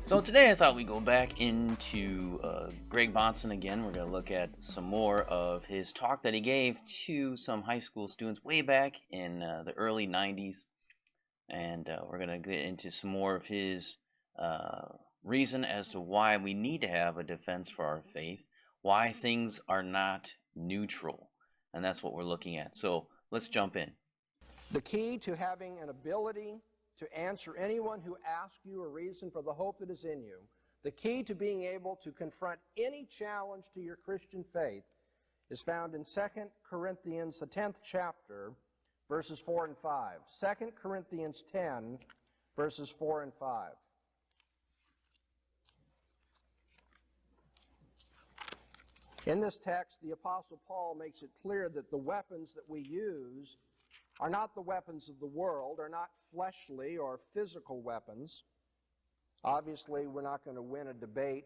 So today I thought we'd go back into Greg Bahnsen again. We're going to look at some more of his talk that he gave to some high school students way back in the early 90s. And we're going to get into some more of his reason as to why we need to have a defense for our faith, why things are not neutral. And that's what we're looking at. So let's jump in. The key to having an ability to answer anyone who asks you a reason for the hope that is in you, the key to being able to confront any challenge to your Christian faith is found in 2 Corinthians, the 10th chapter, verses 4 and 5. 2 Corinthians 10, verses 4 and 5. In this text, the Apostle Paul makes it clear that the weapons that we use are not the weapons of the world, are not fleshly or physical weapons. Obviously, we're not going to win a debate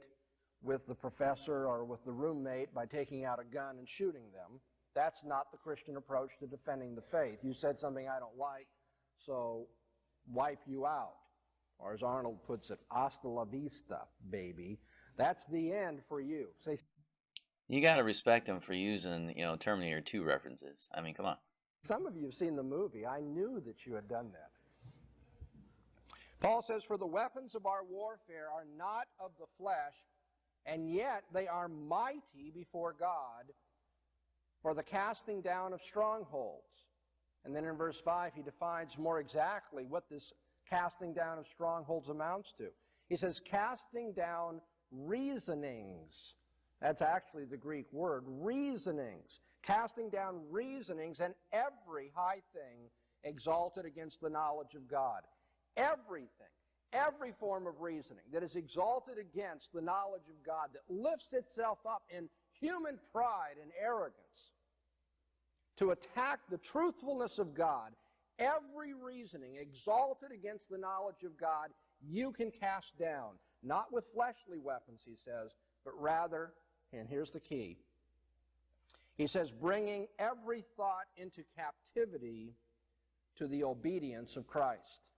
with the professor or with the roommate by taking out a gun and shooting them. That's not the Christian approach to defending the faith. You said something I don't like, so wipe you out. Or as Arnold puts it, hasta la vista, baby. That's the end for you. Say, You got to respect him for using, Terminator 2 references. I mean, come on. some of you have seen the movie. I knew that you had done that. Paul says, for the weapons of our warfare are not of the flesh, and yet they are mighty before God for the casting down of strongholds. And then in verse 5, he defines more exactly what this casting down of strongholds amounts to. He says, casting down reasonings. That's actually the Greek word, reasonings. Casting down reasonings and every high thing exalted against the knowledge of God. Everything, every form of reasoning that is exalted against the knowledge of God, that lifts itself up in human pride and arrogance to attack the truthfulness of God, every reasoning exalted against the knowledge of God, you can cast down. Not with fleshly weapons, he says, but rather, and here's the key, he says, bringing every thought into captivity to the obedience of Christ.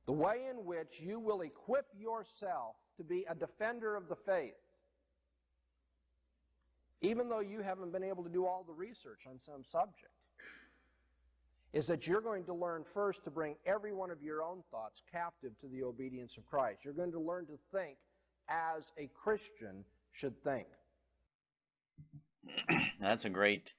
The way in which you will equip yourself to be a defender of the faith, even though you haven't been able to do all the research on some subject, is that you're going to learn first to bring every one of your own thoughts captive to the obedience of Christ. You're going to learn to think as a Christian should think. That's a great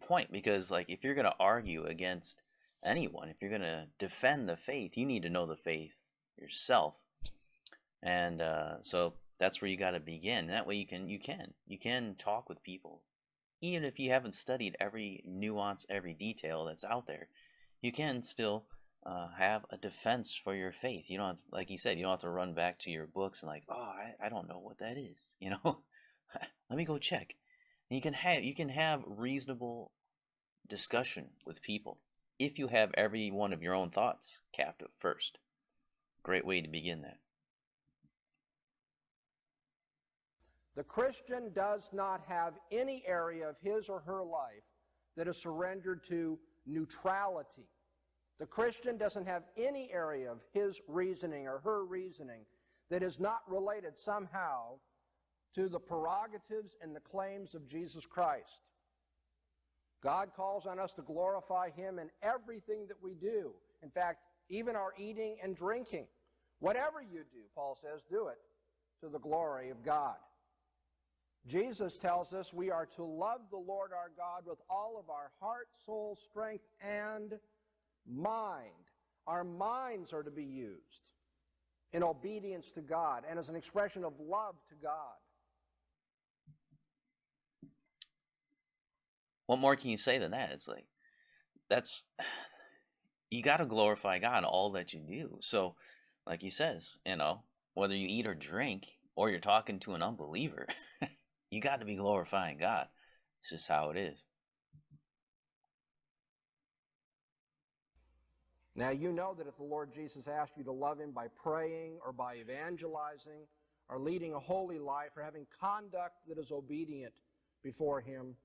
point, because if you're going to argue against anyone, if you're going to defend the faith, you need to know the faith yourself. And so that's where you got to begin. That way you can talk with people, even if you haven't studied every nuance, every detail that's out there. You can still have a defense for your faith. You don't have, like he said, you don't have to run back to your books and I don't know what that is. Let me go check. And you can have reasonable discussion with people if you have every one of your own thoughts captive first. Great way to begin that. The Christian does not have any area of his or her life that is surrendered to neutrality. The Christian doesn't have any area of his reasoning or her reasoning that is not related somehow to the prerogatives and the claims of Jesus Christ. God calls on us to glorify Him in everything that we do. In fact, even our eating and drinking. Whatever you do, Paul says, do it to the glory of God. Jesus tells us we are to love the Lord our God with all of our heart, soul, strength, and mind. Our minds are to be used in obedience to God and as an expression of love to God. What more can you say than that? It's you got to glorify God in all that you do. So, like he says, whether you eat or drink or you're talking to an unbeliever, you got to be glorifying God. It's just how it is. Now, you know that if the Lord Jesus asked you to love Him by praying or by evangelizing or leading a holy life or having conduct that is obedient before Him,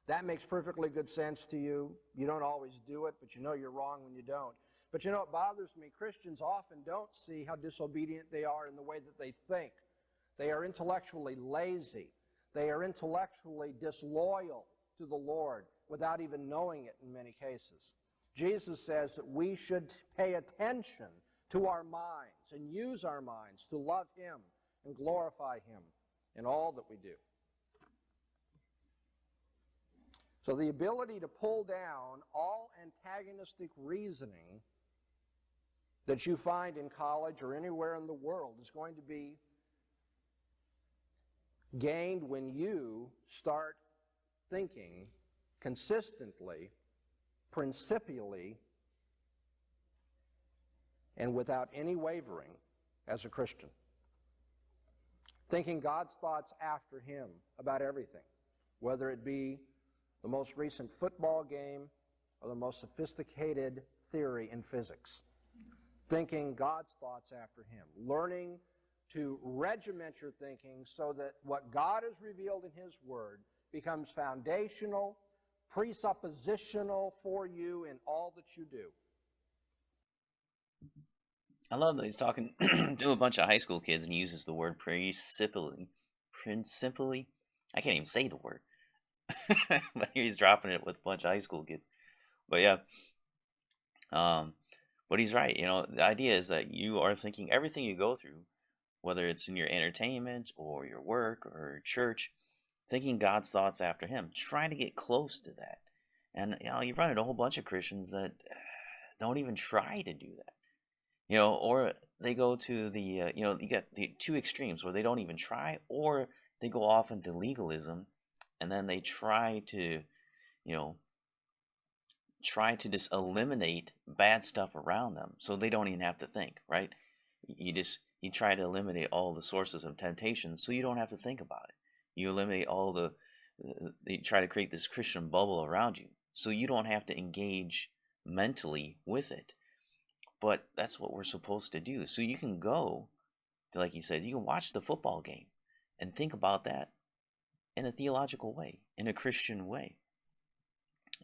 That makes perfectly good sense to you. You don't always do it, but you know you're wrong when you don't. But you know, it bothers me. Christians often don't see how disobedient they are in the way that they think. They are intellectually lazy. They are intellectually disloyal to the Lord without even knowing it in many cases. Jesus says that we should pay attention to our minds and use our minds to love Him and glorify Him in all that we do. So the ability to pull down all antagonistic reasoning that you find in college or anywhere in the world is going to be gained when you start thinking consistently, principially, and without any wavering as a Christian. Thinking God's thoughts after Him about everything, whether it be the most recent football game or the most sophisticated theory in physics. Thinking God's thoughts after Him. Learning to regiment your thinking so that what God has revealed in His Word becomes foundational, presuppositional for you in all that you do. I love that he's talking to a bunch of high school kids and he uses the word principally. Principally? I can't even say the word. But he's dropping it with a bunch of high school kids. But yeah. But he's right. You know, the idea is that you are thinking everything you go through, whether it's in your entertainment or your work or church, thinking God's thoughts after Him, trying to get close to that. And you know, you run into a whole bunch of Christians that don't even try to do that. You know, or they go to the you know, you got the two extremes where they don't even try, or they go off into legalism, and then they try to, you know, just eliminate bad stuff around them, so they don't even have to think. Right? You try to eliminate all the sources of temptation, so you don't have to think about it. You eliminate all they try to create this Christian bubble around you, so you don't have to engage mentally with it. But that's what we're supposed to do. So you can go to, like he said, you can watch the football game and think about that in a theological way, in a Christian way.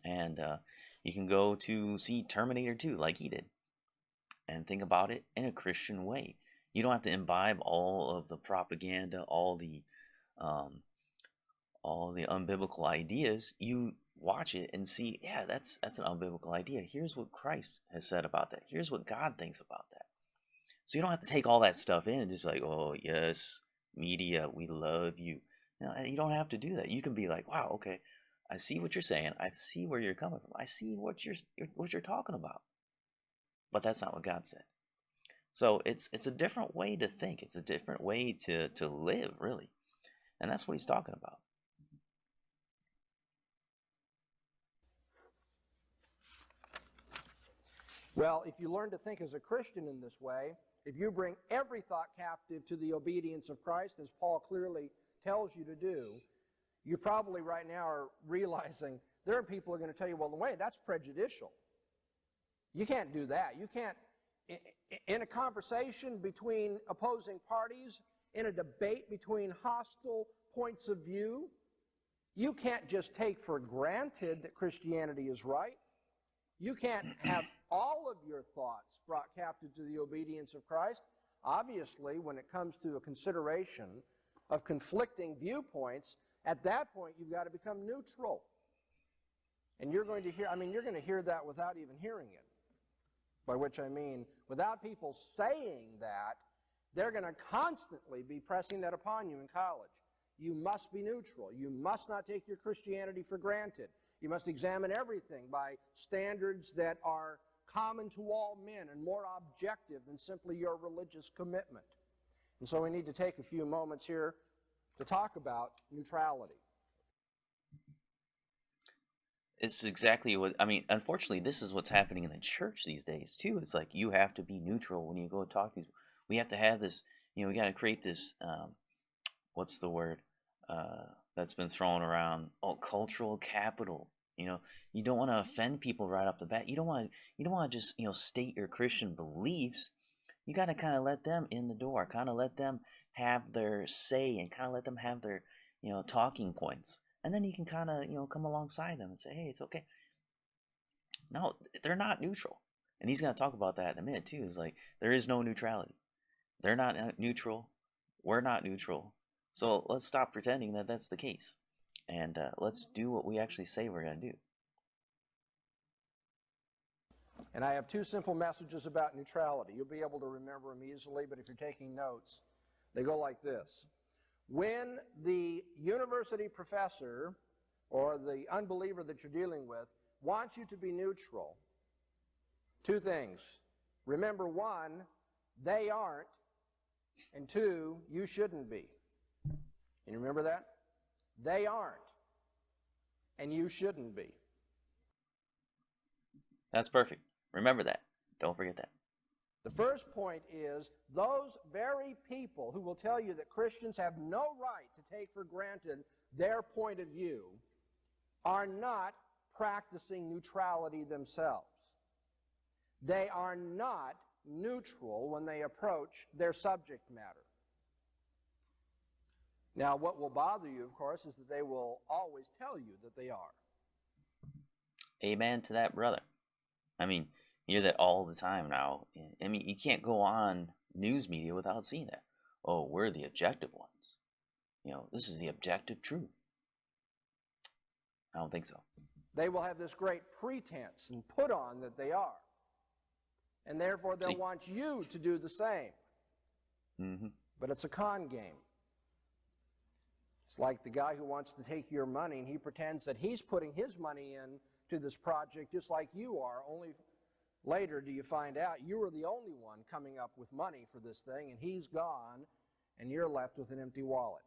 And you can go to see Terminator 2 like he did and think about it in a Christian way. You don't have to imbibe all of the propaganda, all the unbiblical ideas. You watch it and see, yeah, that's an unbiblical idea. Here's what Christ has said about that. Here's what God thinks about that. So you don't have to take all that stuff in and just like, oh yes, media, we love you. You don't have to do that. You can be like, wow, okay, I see what you're saying. I see where you're coming from. I see what you're talking about. But that's not what God said. So it's a different way to think. It's a different way to live, really. And that's what he's talking about. Well, if you learn to think as a Christian in this way, if you bring every thought captive to the obedience of Christ, as Paul clearly tells you to do, you probably right now are realizing there are people who are going to tell you, well, wait, that's prejudicial. You can't do that. You can't, in a conversation between opposing parties, in a debate between hostile points of view, you can't just take for granted that Christianity is right. You can't have all of your thoughts brought captive to the obedience of Christ. Obviously, when it comes to a consideration of conflicting viewpoints, at that point you've got to become neutral. And you're going to hear that without even hearing it. By which I mean, without people saying that, they're going to constantly be pressing that upon you in college. You must be neutral. You must not take your Christianity for granted. You must examine everything by standards that are common to all men and more objective than simply your religious commitment. And so we need to take a few moments here to talk about neutrality. It's exactly what, I mean, unfortunately, this is what's happening in the church these days, too. It's like you have to be neutral when you go talk to these. We have to have this, we got to create this, what's the word that's been thrown around? Oh, cultural capital. You don't want to offend people right off the bat. You don't want to just, state your Christian beliefs. You got to kind of let them in the door, kind of let them have their say and kind of let them have their, talking points. And then you can kind of, come alongside them and say, hey, it's okay. No, they're not neutral. And he's going to talk about that in a minute, too. It's like, there is no neutrality. They're not neutral. We're not neutral. So let's stop pretending that that's the case. And let's do what we actually say we're going to do. And I have two simple messages about neutrality. You'll be able to remember them easily, but if you're taking notes, they go like this. When the university professor or the unbeliever that you're dealing with wants you to be neutral, two things. Remember, one, they aren't, and two, you shouldn't be. Can you remember that? They aren't, and you shouldn't be. That's perfect. Remember that. Don't forget that. The first point is those very people who will tell you that Christians have no right to take for granted their point of view are not practicing neutrality themselves. They are not neutral when they approach their subject matter. Now, what will bother you, of course, is that they will always tell you that they are. Amen to that, brother. I mean, you hear that all the time now. I mean, you can't go on news media without seeing that. Oh, we're the objective ones. This is the objective truth. I don't think so. They will have this great pretense and put on that they are. And therefore, they'll want you to do the same. Mm-hmm. But it's a con game. It's like the guy who wants to take your money and he pretends that he's putting his money in to this project just like you are, only later do you find out you were the only one coming up with money for this thing and he's gone and you're left with an empty wallet.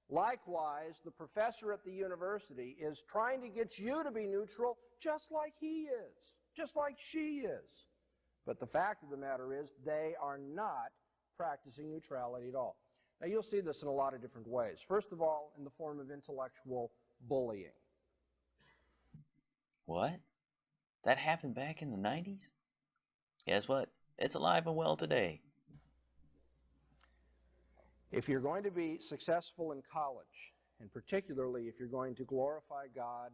Likewise, the professor at the university is trying to get you to be neutral just like he is, just like she is. But the fact of the matter is they are not practicing neutrality at all. Now, you'll see this in a lot of different ways. First of all, in the form of intellectual bullying. What? That happened back in the 90s? Guess what? It's alive and well today. If you're going to be successful in college, and particularly if you're going to glorify God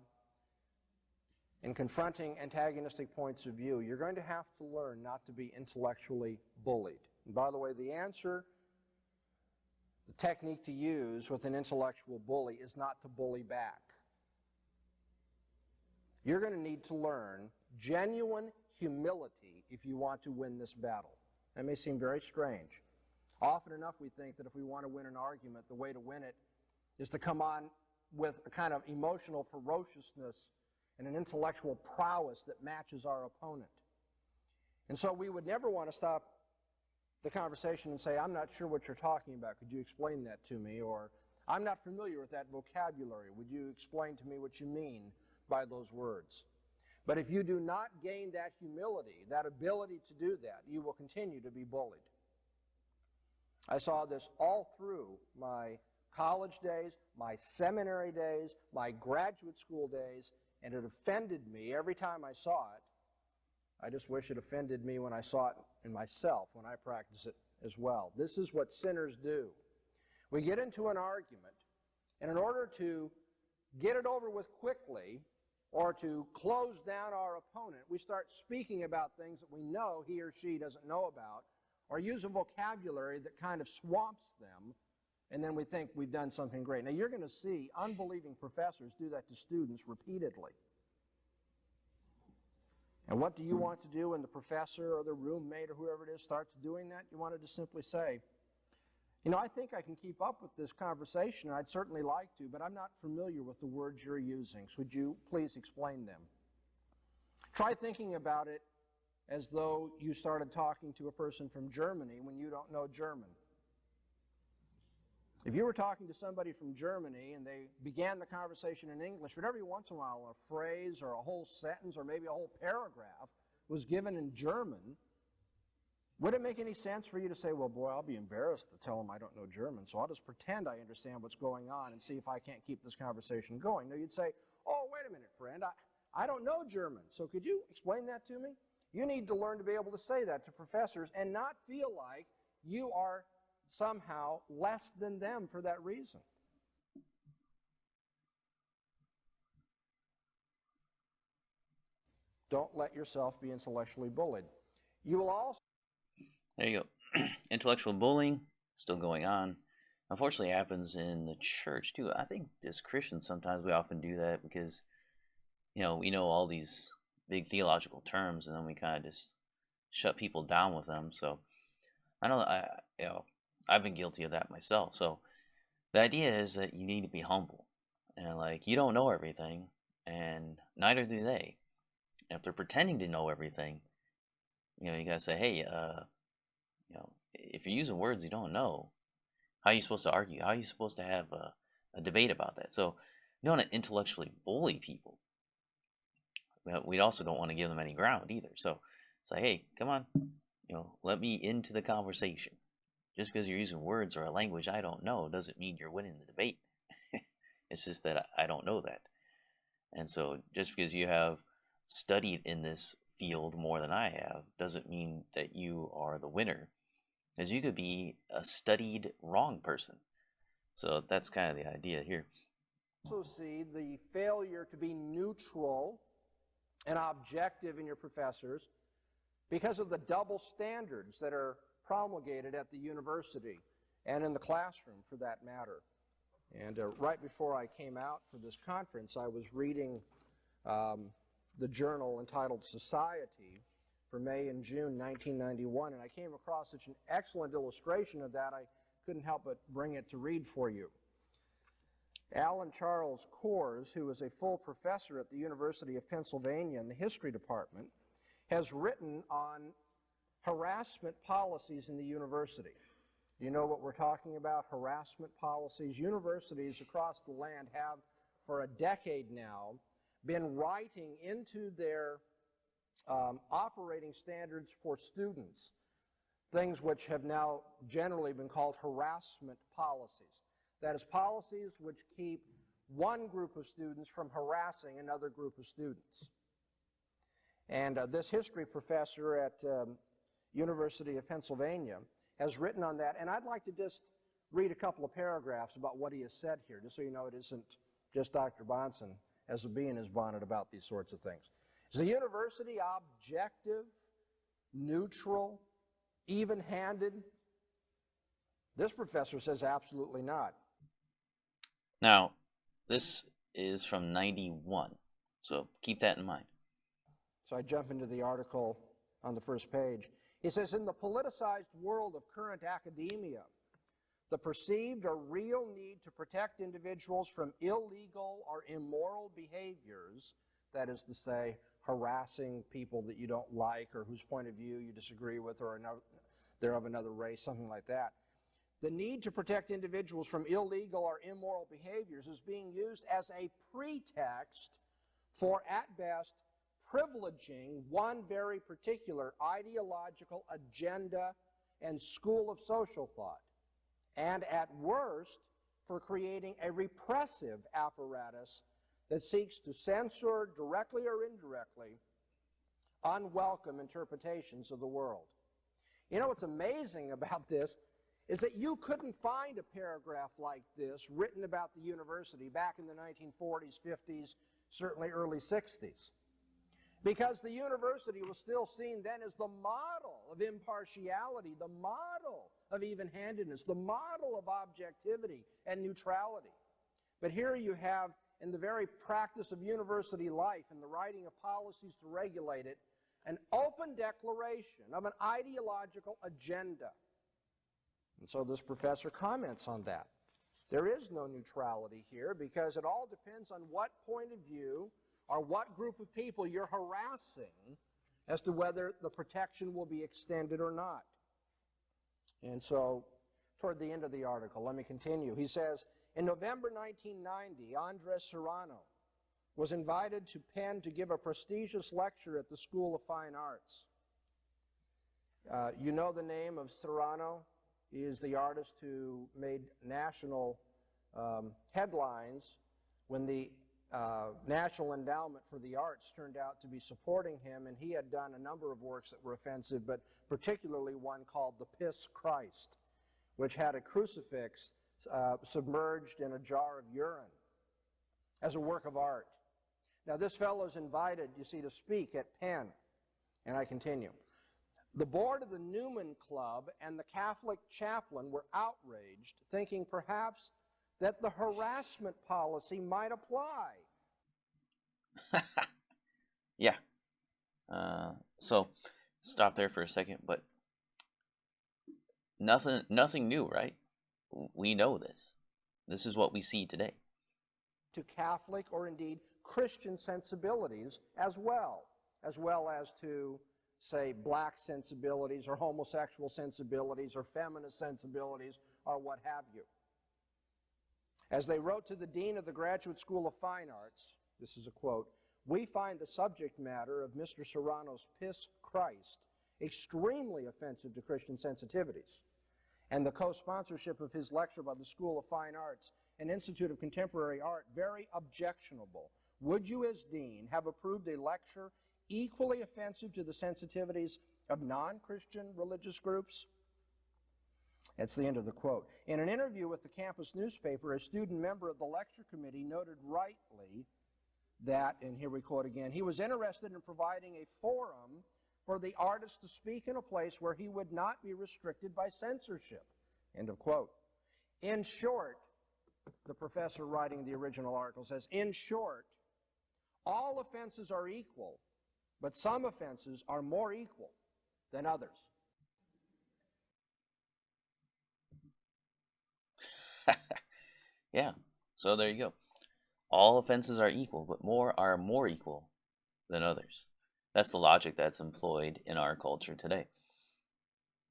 in confronting antagonistic points of view, you're going to have to learn not to be intellectually bullied. And by the way, the answer, the technique to use with an intellectual bully is not to bully back. You're going to need to learn genuine humility if you want to win this battle. That may seem very strange. Often enough we think that if we want to win an argument, the way to win it is to come on with a kind of emotional ferociousness and an intellectual prowess that matches our opponent. And so we would never want to stop the conversation and say, I'm not sure what you're talking about. Could you explain that to me? Or, I'm not familiar with that vocabulary. Would you explain to me what you mean by those words? But if you do not gain that humility, that ability to do that, you will continue to be bullied. I saw this all through my college days, my seminary days, my graduate school days, and it offended me every time I saw it. I just wish it offended me when I saw it in myself, when I practice it as well. This is what sinners do. We get into an argument, and in order to get it over with quickly, or to close down our opponent, we start speaking about things that we know he or she doesn't know about, or use a vocabulary that kind of swamps them, and then we think we've done something great. Now, you're going to see unbelieving professors do that to students repeatedly. And what do you want to do when the professor or the roommate or whoever it is starts doing that? You want to just simply say, I think I can keep up with this conversation, and I'd certainly like to, but I'm not familiar with the words you're using. So would you please explain them? Try thinking about it as though you started talking to a person from Germany when you don't know German. If you were talking to somebody from Germany and they began the conversation in English, but every once in a while a phrase or a whole sentence or maybe a whole paragraph was given in German, would it make any sense for you to say, well, boy, I'll be embarrassed to tell them I don't know German, so I'll just pretend I understand what's going on and see if I can't keep this conversation going? No, you'd say, oh, wait a minute, friend, I don't know German, so could you explain that to me? You need to learn to be able to say that to professors and not feel like you are somehow less than them for that reason. Don't let yourself be intellectually bullied. You will also... There you go. Intellectual bullying still going on. Unfortunately, it happens in the church too. I think as Christians sometimes we often do that because we know all these big theological terms, and then we kind of just shut people down with them. So I know I've been guilty of that myself. So the idea is that you need to be humble, and like you don't know everything, and neither do they. And if they're pretending to know everything, you gotta say, hey, if you're using words you don't know, how are you supposed to argue? How are you supposed to have a debate about that? So you don't want to intellectually bully people, but we also don't want to give them any ground either. So it's like, hey, come on, let me into the conversation. Just because you're using words or a language I don't know doesn't mean you're winning the debate. It's just that I don't know that. And so just because you have studied in this field more than I have doesn't mean that you are the winner, as you could be a studied wrong person. So that's kind of the idea here. Also see the failure to be neutral and objective in your professors because of the double standards that are promulgated at the university and in the classroom for that matter. And right before I came out for this conference, I was reading the journal entitled Society for May and June 1991, and I came across such an excellent illustration of that I couldn't help but bring it to read for you. Alan Charles Kors, who is a full professor at the University of Pennsylvania in the history department, has written on harassment policies in the university. You know what we're talking about, harassment policies? Universities across the land have, for a decade now, been writing into their operating standards for students things which have now generally been called harassment policies. That is, policies which keep one group of students from harassing another group of students. And this history professor at University of Pennsylvania has written on that, and I'd like to just read a couple of paragraphs about what he has said here, just so you know it isn't just Dr. Bahnsen as a bee in his bonnet about these sorts of things. Is the university objective, neutral, even-handed? This professor says absolutely not. Now, this is from 91, so keep that in mind. So I jump into the article on the first page. He says, in the politicized world of current academia, the perceived or real need to protect individuals from illegal or immoral behaviors, that is to say, harassing people that you don't like or whose point of view you disagree with or they're of another race, something like that. The need to protect individuals from illegal or immoral behaviors is being used as a pretext for, at best, privileging one very particular ideological agenda and school of social thought, and at worst, for creating a repressive apparatus that seeks to censor, directly or indirectly, unwelcome interpretations of the world. You know what's amazing about this is that you couldn't find a paragraph like this written about the university back in the 1940s, 50s, certainly early 60s. Because the university was still seen then as the model of impartiality, the model of even-handedness, the model of objectivity and neutrality. But here you have, in the very practice of university life and the writing of policies to regulate it, an open declaration of an ideological agenda. And so this professor comments on that. There is no neutrality here because it all depends on what point of view or what group of people you're harassing as to whether the protection will be extended or not. And so, toward the end of the article, let me continue. He says, in November 1990, Andres Serrano was invited to Penn to give a prestigious lecture at the School of Fine Arts. You know the name of Serrano. He is the artist who made national headlines when the National Endowment for the Arts turned out to be supporting him, and he had done a number of works that were offensive, but particularly one called The Piss Christ, which had a crucifix submerged in a jar of urine as a work of art. Now, this fellow is invited, you see, to speak at Penn. And I continue. The board of the Newman Club and the Catholic chaplain were outraged, thinking perhaps that the harassment policy might apply. Yeah. So stop there for a second, but nothing new, right? We know this. This is what we see today. To Catholic or indeed Christian sensibilities as well as to, say, black sensibilities or homosexual sensibilities or feminist sensibilities or what have you. As they wrote to the dean of the Graduate School of Fine Arts, this is a quote, "We find the subject matter of Mr. Serrano's Piss Christ extremely offensive to Christian sensitivities, and the co-sponsorship of his lecture by the School of Fine Arts and Institute of Contemporary Art very objectionable. Would you, as dean, have approved a lecture equally offensive to the sensitivities of non-Christian religious groups?" That's the end of the quote. In an interview with the campus newspaper, a student member of the lecture committee noted rightly that, and here we quote again, he was interested in providing a forum for the artist to speak in a place where he would not be restricted by censorship. End of quote. In short, the professor writing the original article says, in short, all offenses are equal, but some offenses are more equal than others. Yeah, so there you go. All offenses are equal, but more are more equal than others. That's the logic that's employed in our culture today.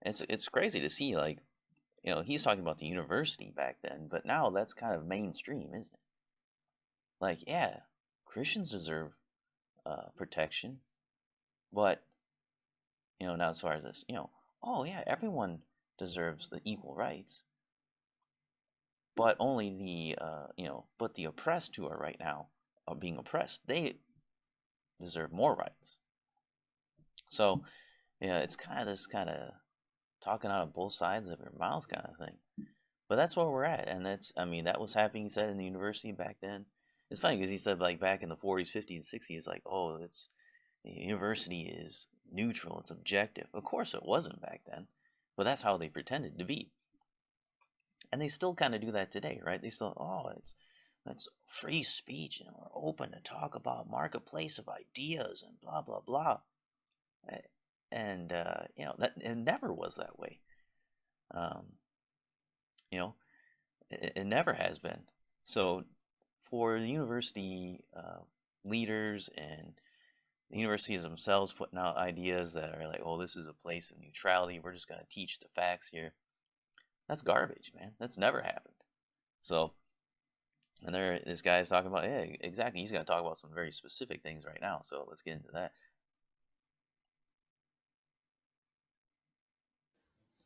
It's crazy to see, like, he's talking about the university back then, but now that's kind of mainstream, isn't it? Like, yeah, Christians deserve protection, but, now as far as this, oh yeah, everyone deserves the equal rights, but only but the oppressed who are right now are being oppressed, they deserve more rights. So, yeah, it's kind of this kind of talking out of both sides of your mouth kind of thing. But that's where we're at, and that was happening, he said, in the university back then. It's funny because he said, like, back in the 40s, 50s, 60s, like, oh, the university is neutral, it's objective. Of course it wasn't back then, but that's how they pretended to be. And they still kind of do that today, right? They still, it's free speech, and we're open to talk about marketplace of ideas and blah, blah, blah. And, that it never was that way. It never has been. So for the university leaders and the universities themselves putting out ideas that are like, oh, this is a place of neutrality, we're just going to teach the facts here. That's garbage, man. That's never happened. So, and this guy's talking about, yeah, exactly. He's going to talk about some very specific things right now. So let's get into that.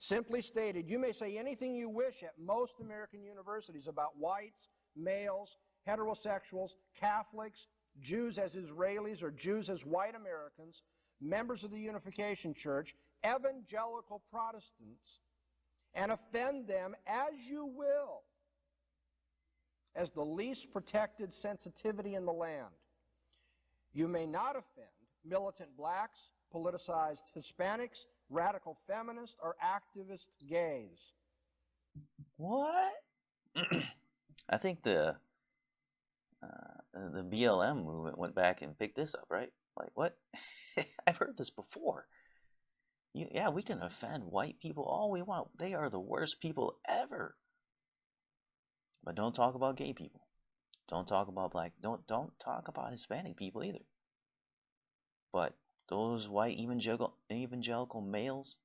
Simply stated, you may say anything you wish at most American universities about whites, males, heterosexuals, Catholics, Jews as Israelis or Jews as white Americans, members of the Unification Church, evangelical Protestants, and offend them as you will as the least protected sensitivity in the land. You may not offend militant blacks, politicized Hispanics, radical feminists, or activist gays. What? I think the BLM movement went back and picked this up, right? Like, what? I've heard this before. Yeah, we can offend white people all we want. They are the worst people ever. But don't talk about gay people. Don't talk about black. Don't talk about Hispanic people either. But those white evangelical males,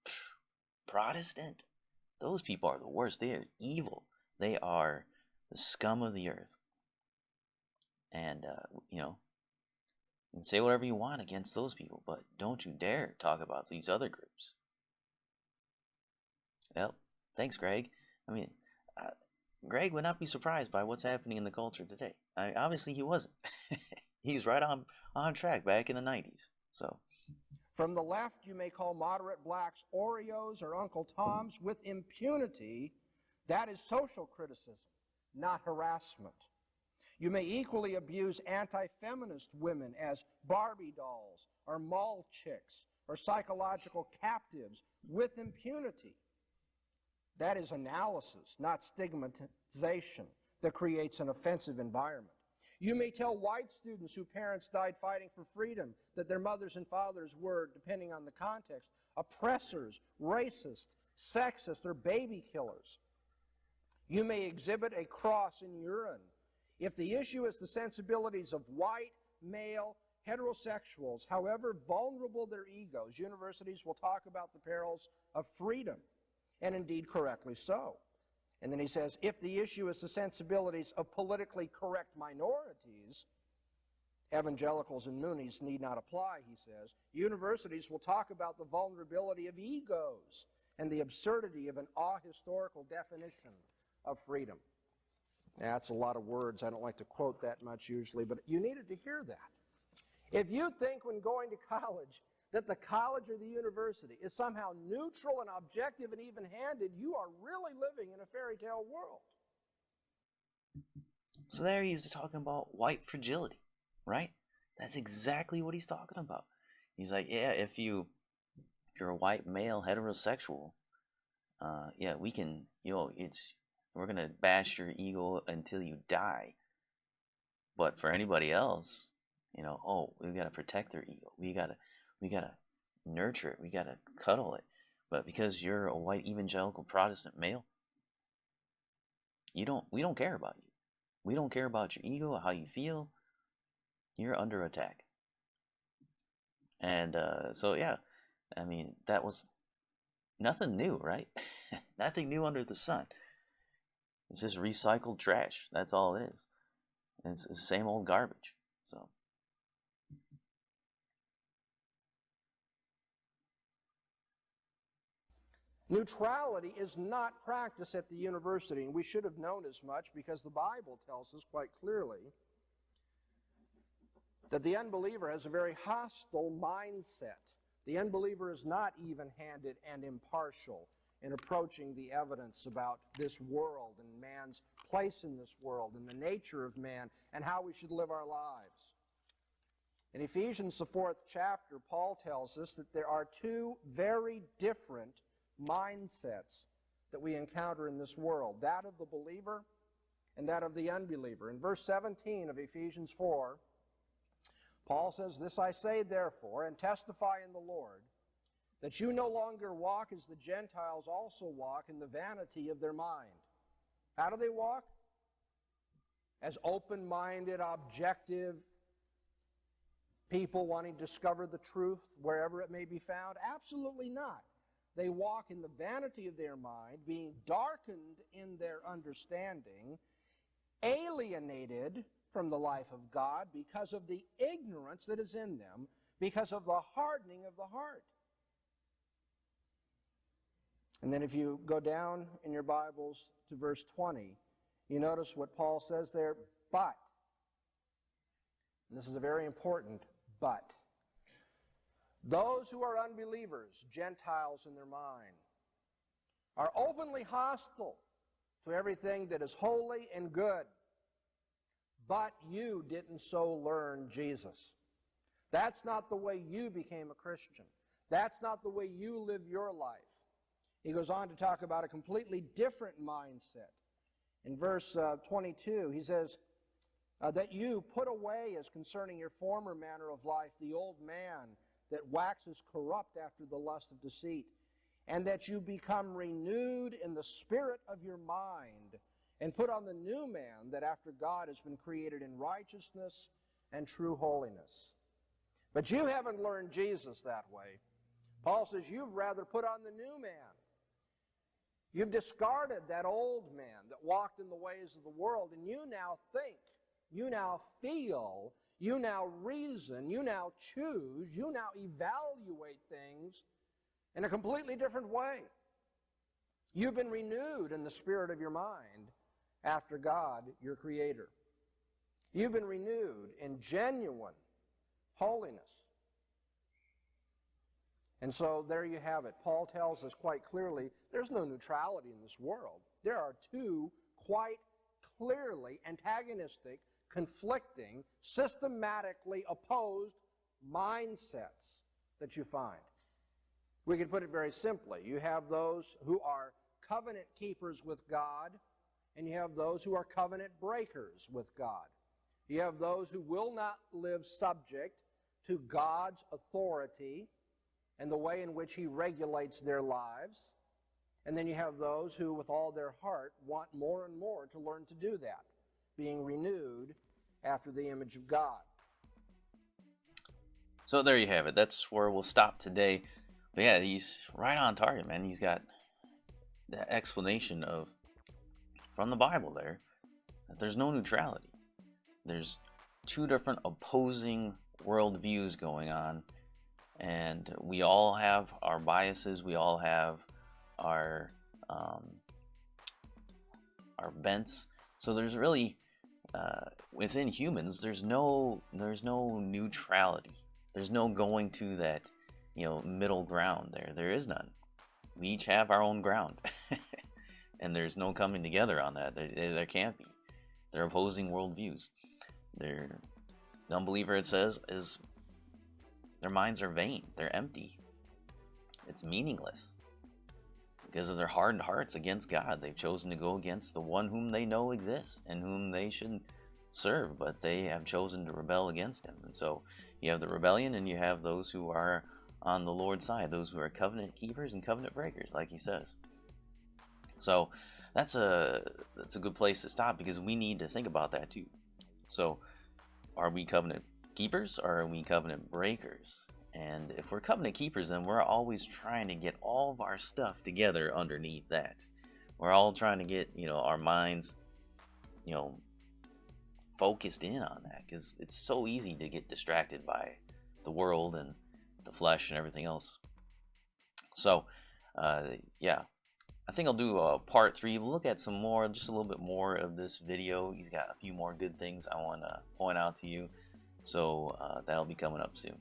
Protestant, those people are the worst. They are evil. They are the scum of the earth. And, you can say whatever you want against those people, but don't you dare talk about these other groups. Well, thanks, Greg. I mean, Greg would not be surprised by what's happening in the culture today. Obviously, he wasn't. He's right on track back in the 90s. So, from the left, you may call moderate blacks Oreos or Uncle Toms with impunity. That is social criticism, not harassment. You may equally abuse anti-feminist women as Barbie dolls or mall chicks or psychological captives with impunity. That is analysis, not stigmatization, that creates an offensive environment. You may tell white students whose parents died fighting for freedom that their mothers and fathers were, depending on the context, oppressors, racist, sexist, or baby killers. You may exhibit a cross in urine if the issue is the sensibilities of white, male, heterosexuals, however vulnerable their egos. Universities will talk about the perils of freedom, and indeed correctly so. And then he says, if the issue is the sensibilities of politically correct minorities, evangelicals and Moonies need not apply, he says. Universities will talk about the vulnerability of egos and the absurdity of an ahistorical definition of freedom. That's a lot of words. I don't like to quote that much usually, but you needed to hear that. If you think when going to college that the college or the university is somehow neutral and objective and even-handed, you are really living in a fairy tale world. So there he's talking about white fragility, right? That's exactly what he's talking about. He's like, yeah, if you're a white male heterosexual, yeah, we can, we're gonna bash your ego until you die. But for anybody else, we gotta protect their ego. We gotta nurture it. We gotta cuddle it. But because you're a white evangelical Protestant male, we don't care about you. We don't care about your ego, how you feel. You're under attack. And so yeah, I mean, that was nothing new, right? Nothing new under the sun. It's just recycled trash. That's all it is. It's the same old garbage. So. Neutrality is not practiced at the university, and we should have known as much because the Bible tells us quite clearly that the unbeliever has a very hostile mindset. The unbeliever is not even-handed and impartial in approaching the evidence about this world and man's place in this world and the nature of man and how we should live our lives. In Ephesians, the 4th chapter, Paul tells us that there are two very different mindsets that we encounter in this world, that of the believer and that of the unbeliever. In verse 17 of Ephesians 4, Paul says, "This I say, therefore, and testify in the Lord, that you no longer walk as the Gentiles also walk in the vanity of their mind." How do they walk? As open-minded, objective people wanting to discover the truth wherever it may be found? Absolutely not. They walk in the vanity of their mind, being darkened in their understanding, alienated from the life of God because of the ignorance that is in them, because of the hardening of the heart. And then if you go down in your Bibles to verse 20, you notice what Paul says there, but. And this is a very important but. Those who are unbelievers, Gentiles in their mind, are openly hostile to everything that is holy and good. But you didn't so learn Jesus. That's not the way you became a Christian. That's not the way you live your life. He goes on to talk about a completely different mindset. In verse 22, he says, that you put away as concerning your former manner of life the old man that waxes corrupt after the lust of deceit, and that you become renewed in the spirit of your mind, and put on the new man that after God has been created in righteousness and true holiness. But you haven't learned Jesus that way. Paul says you've rather put on the new man. You've discarded that old man that walked in the ways of the world, and you now think, you now feel, you now reason, you now choose, you now evaluate things in a completely different way. You've been renewed in the spirit of your mind after God, your Creator. You've been renewed in genuine holiness. And so there you have it. Paul tells us quite clearly there's no neutrality in this world. There are two quite clearly antagonistic, conflicting, systematically opposed mindsets that you find. We can put it very simply. You have those who are covenant keepers with God, and you have those who are covenant breakers with God. You have those who will not live subject to God's authority and the way in which He regulates their lives. And then you have those who, with all their heart, want more and more to learn to do that, being renewed after the image of God. So there you have it. That's where we'll stop today. But yeah, he's right on target, man. He's got the explanation of, from the Bible there, that there's no neutrality. There's two different opposing worldviews going on, and we all have our biases. We all have our bents. So there's really within humans, there's no neutrality. There's no going to that middle ground there. There is none. We each have our own ground, and there's no coming together on that. There can't be. They're opposing worldviews. The unbeliever, it says, is their minds are vain. They're empty. It's meaningless. Because of their hardened hearts against God, they've chosen to go against the one whom they know exists and whom they should serve, but they have chosen to rebel against Him. And so you have the rebellion, and you have those who are on the Lord's side, those who are covenant keepers and covenant breakers, like He says. So that's a good place to stop, because we need to think about that too. So are we covenant keepers or are we covenant breakers? And if we're covenant keepers, then we're always trying to get all of our stuff together underneath that. We're all trying to get, our minds, focused in on that, because it's so easy to get distracted by the world and the flesh and everything else. So, yeah, I think I'll do a part 3. We'll look at just a little bit more of this video. He's got a few more good things I want to point out to you. So that'll be coming up soon.